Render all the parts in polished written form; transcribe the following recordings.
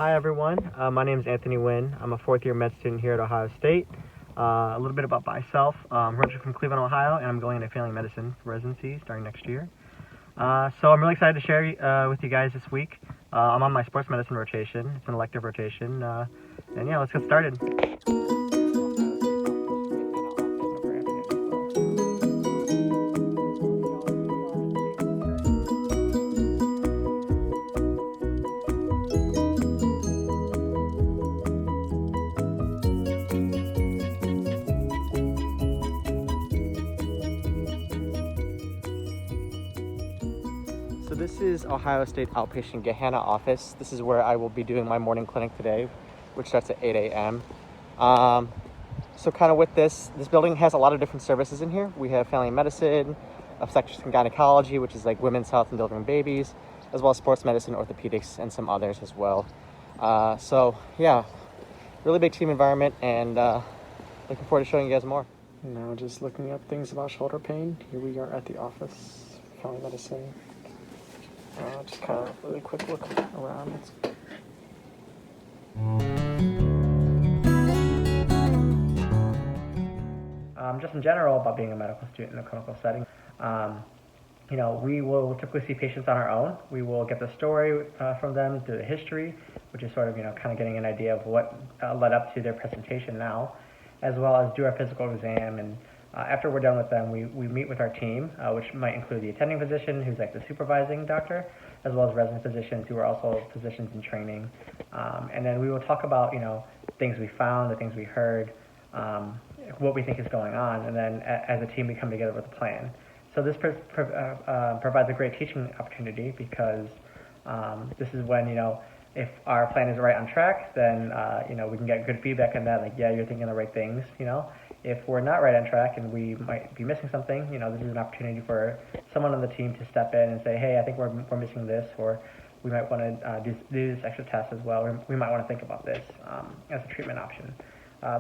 Hi everyone, my name is Anthony Nguyen. I'm a fourth-year med student here at Ohio State. A little bit about myself. I'm originally from Cleveland, Ohio, and I'm going into family medicine residency starting next year. So I'm really excited to share with you guys this week. I'm on my sports medicine rotation. It's an elective rotation, and yeah, let's get started. So this is Ohio State Outpatient Gehanna office. This is where I will be doing my morning clinic today, which starts at 8 a.m. So kind of with this building has a lot of different services in here. We have family medicine, obstetrics and gynecology, which is like women's health and delivering babies, as well as sports medicine, orthopedics, and some others as well. So yeah, really big team environment, and looking forward to showing you guys more. Now just looking up things about shoulder pain. Here we are at the office, family medicine. Just kind of really quick look around. Just in general about being a medical student in a clinical setting. We will typically see patients on our own. We will get the story from them, do the history, which is sort of, kind of getting an idea of what led up to their presentation now, as well as do our physical exam. And after we're done with them, we meet with our team, which might include the attending physician, who's like the supervising doctor, as well as resident physicians who are also physicians in training. And then we will talk about, things we found, the things we heard, what we think is going on, and then as a team we come together with a plan. So this provides a great teaching opportunity because this is when, if our plan is right on track, then, we can get good feedback on that, like, yeah, you're thinking the right things, If we're not right on track and we might be missing something, this is an opportunity for someone on the team to step in and say, hey, I think we're missing this, or we might want to do this extra test as well, or we might want to think about this as a treatment option.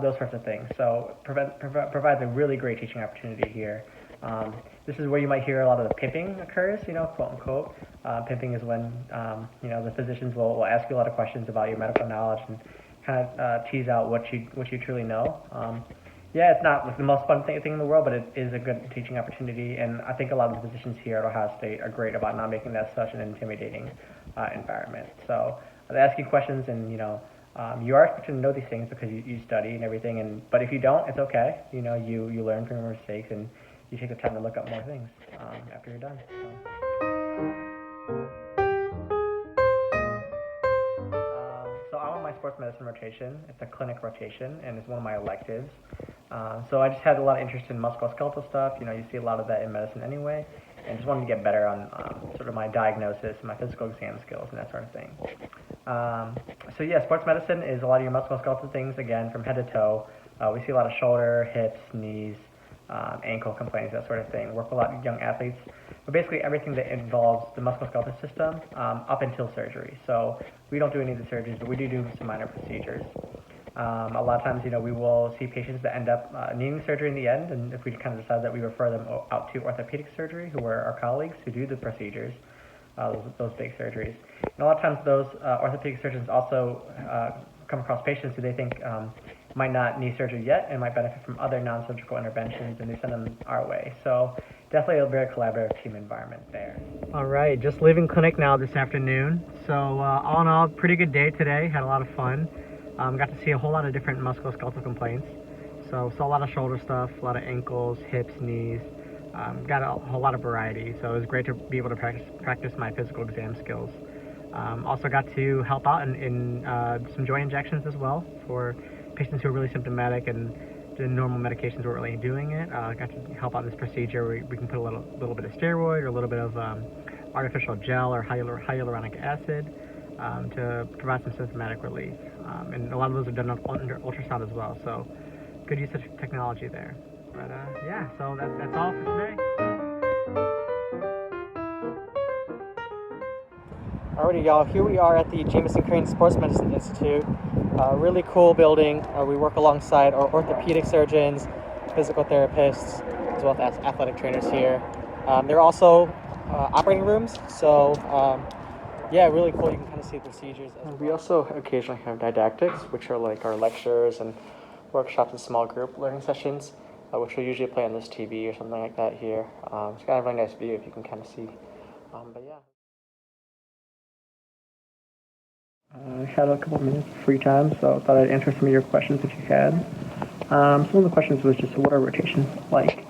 Those sorts of things. So provides a really great teaching opportunity here. This is where you might hear a lot of the pimping occurs, quote unquote. Pimping is when, the physicians will ask you a lot of questions about your medical knowledge and kind of tease out what you truly know. Yeah, it's not the most fun thing in the world, but it is a good teaching opportunity, and I think a lot of the physicians here at Ohio State are great about not making that such an intimidating environment. So they ask you questions, and you are expected to know these things because you study and everything, but if you don't, it's okay. You learn from your mistakes, and you take the time to look up more things after you're done. So I'm on my sports medicine rotation. It's a clinic rotation, and it's one of my electives. So I just had a lot of interest in musculoskeletal stuff. You see a lot of that in medicine anyway, and just wanted to get better on sort of my diagnosis, my physical exam skills, and that sort of thing. So yeah, sports medicine is a lot of your musculoskeletal things, again, from head to toe. We see a lot of shoulder, hips, knees, ankle complaints, that sort of thing. Work with a lot of young athletes, but basically everything that involves the musculoskeletal system up until surgery. So we don't do any of the surgeries, but we do some minor procedures. A lot of times, we will see patients that end up needing surgery in the end, and if we kind of decide that we refer them out to orthopedic surgery, who are our colleagues who do the procedures, those big surgeries. And a lot of times those orthopedic surgeons also come across patients who they think might not need surgery yet and might benefit from other non-surgical interventions, and they send them our way. So definitely a very collaborative team environment there. All right, just leaving clinic now this afternoon. So all in all, pretty good day today. Had a lot of fun. Got to see a whole lot of different musculoskeletal complaints. So saw a lot of shoulder stuff, a lot of ankles, hips, knees. Got a whole lot of variety. So it was great to be able to practice my physical exam skills. Also got to help out in some joint injections as well for patients who are really symptomatic and the normal medications weren't really doing it. Got to help out in this procedure where we can put a little bit of steroid or a little bit of artificial gel or hyaluronic acid to provide some symptomatic relief. And a lot of those are done under ultrasound as well, so good use of technology there. But yeah, so that's all for today. Alrighty, y'all, here we are at the Jameson Crane Sports Medicine Institute. Really cool building. We work alongside our orthopedic surgeons, physical therapists, as well as athletic trainers here. There are also operating rooms, so Yeah, really cool. You can kind of see procedures as well. We also occasionally have didactics, which are like our lectures and workshops and small group learning sessions, which we'll usually play on this TV or something like that here. It's got a really nice view if you can kind of see. But yeah. I had a couple of minutes of free time, so I thought I'd answer some of your questions if you had. Some of the questions was just what are rotations like?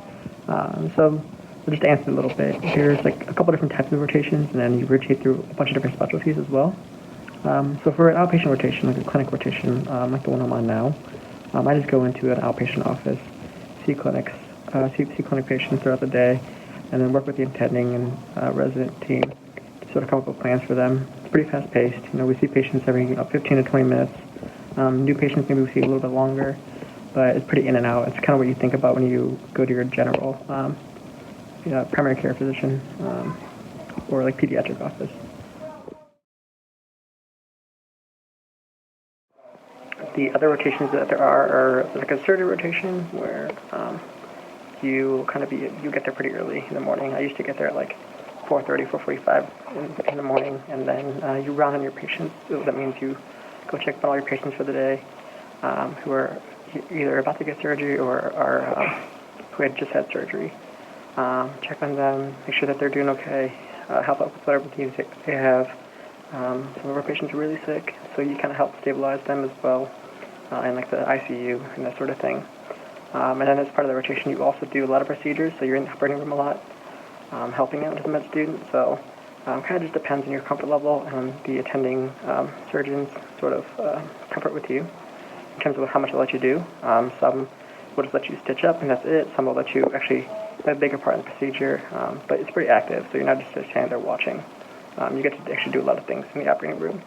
So just to answer a little bit, there's like a couple different types of rotations, and then you rotate through a bunch of different specialties as well. So for an outpatient rotation, like a clinic rotation, like the one I'm on now, I just go into an outpatient office, see clinics, see clinic patients throughout the day, and then work with the attending and resident team to sort of come up with plans for them. It's pretty fast paced. We see patients every 15 to 20 minutes. New patients maybe we see a little bit longer, but it's pretty in and out. It's kind of what you think about when you go to your general primary care physician or like pediatric office. The other rotations that there are like a surgery rotation where you get there pretty early in the morning. I used to get there at like 4:30, 4:45 in the morning, and then you round on your patients. So that means you go check on all your patients for the day who are either about to get surgery or are who had just had surgery. Check on them, make sure that they're doing okay, help out with whatever needs they have. Some of our patients are really sick, so you kind of help stabilize them as well, in like the ICU and that sort of thing. And then as part of the rotation, you also do a lot of procedures, so you're in the operating room a lot, helping out as a med student. So kind of just depends on your comfort level and the attending surgeon's sort of comfort with you in terms of how much they'll let you do. Some will just let you stitch up and that's it. Some will let you actually have a bigger part in the procedure, but it's pretty active, so you're not just standing there watching. You get to actually do a lot of things in the operating room.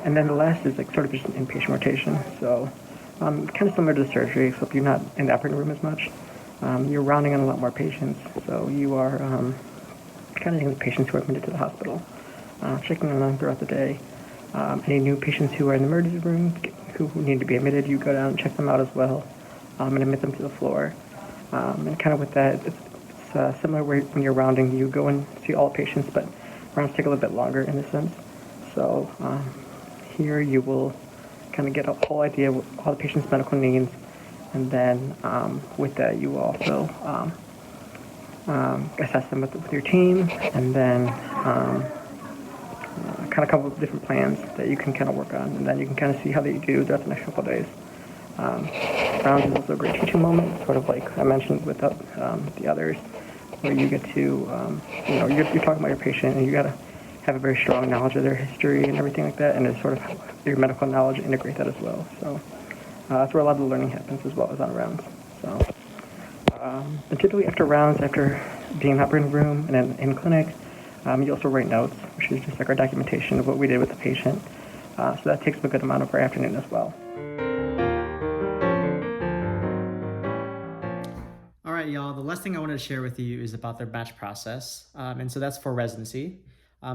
And then the last is like sort of just an inpatient rotation. So kind of similar to the surgery, except you're not in the operating room as much. You're rounding on a lot more patients, so you are kind of the patients who are admitted to the hospital, checking on them throughout the day. Any new patients who are in the emergency room who need to be admitted, you go down and check them out as well, and admit them to the floor. And kind of with that, it's similar where when you're rounding, you go and see all patients, but rounds take a little bit longer in a sense. So here you will kind of get a whole idea of all the patient's medical needs, and then with that you will also assess them with your team, and then kind of come up with different plans that you can kind of work on, and then you can kind of see how they do throughout the next couple of days. Rounds is also a great teaching moment, sort of like I mentioned with the others, where you get to, you're talking about your patient, and you got to have a very strong knowledge of their history and everything like that, and it's sort of your medical knowledge, integrate that as well. So that's where a lot of the learning happens as well as on rounds. So and typically after rounds, after being in the operating room and then in clinic, you also write notes, which is just like our documentation of what we did with the patient. So that takes a good amount of our afternoon as well. All right, y'all, the last thing I wanted to share with you is about their batch process. And so that's for residency.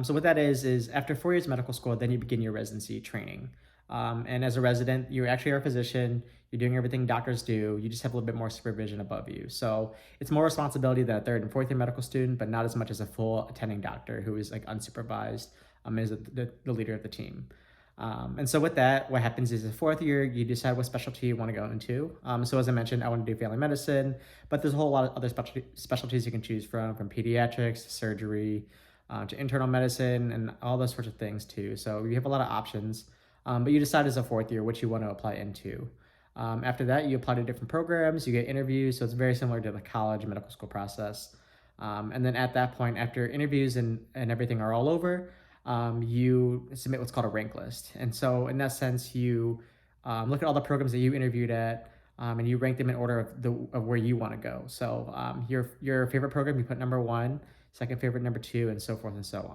So what that is after 4 years of medical school, then you begin your residency training. And as a resident, you actually are a physician, you're doing everything doctors do, you just have a little bit more supervision above you. So it's more responsibility than a third and fourth year medical student, but not as much as a full attending doctor who is like unsupervised, is the leader of the team. And so with that, what happens is the fourth year, you decide what specialty you want to go into. So as I mentioned, I want to do family medicine, but there's a whole lot of other specialties you can choose from pediatrics, surgery, to internal medicine, and all those sorts of things too. So you have a lot of options, but you decide as a fourth year what you want to apply into. After that, you apply to different programs, you get interviews, so it's very similar to the college medical school process. And then at that point, after interviews and everything are all over, you submit what's called a rank list. And so in that sense, you look at all the programs that you interviewed at, and you rank them in order of where you want to go. So your favorite program, you put number one, second favorite, number two, and so forth and so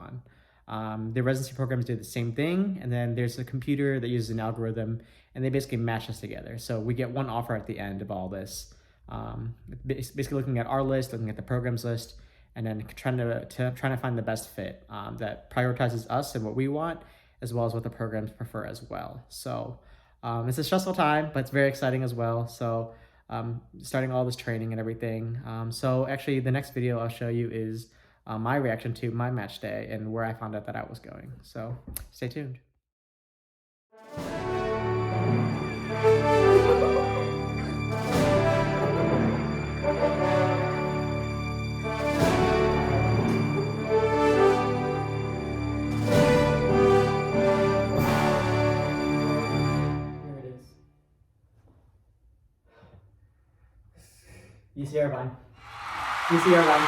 on. The residency programs do the same thing, and then there's a computer that uses an algorithm, and they basically match us together. So we get one offer at the end of all this. Basically looking at our list, looking at the programs list, and then trying to find the best fit that prioritizes us and what we want, as well as what the programs prefer as well. So it's a stressful time, but it's very exciting as well. So starting all this training and everything. So actually, the next video I'll show you is my reaction to my match day and where I found out that I was going. So stay tuned. UC Irvine. UC Irvine.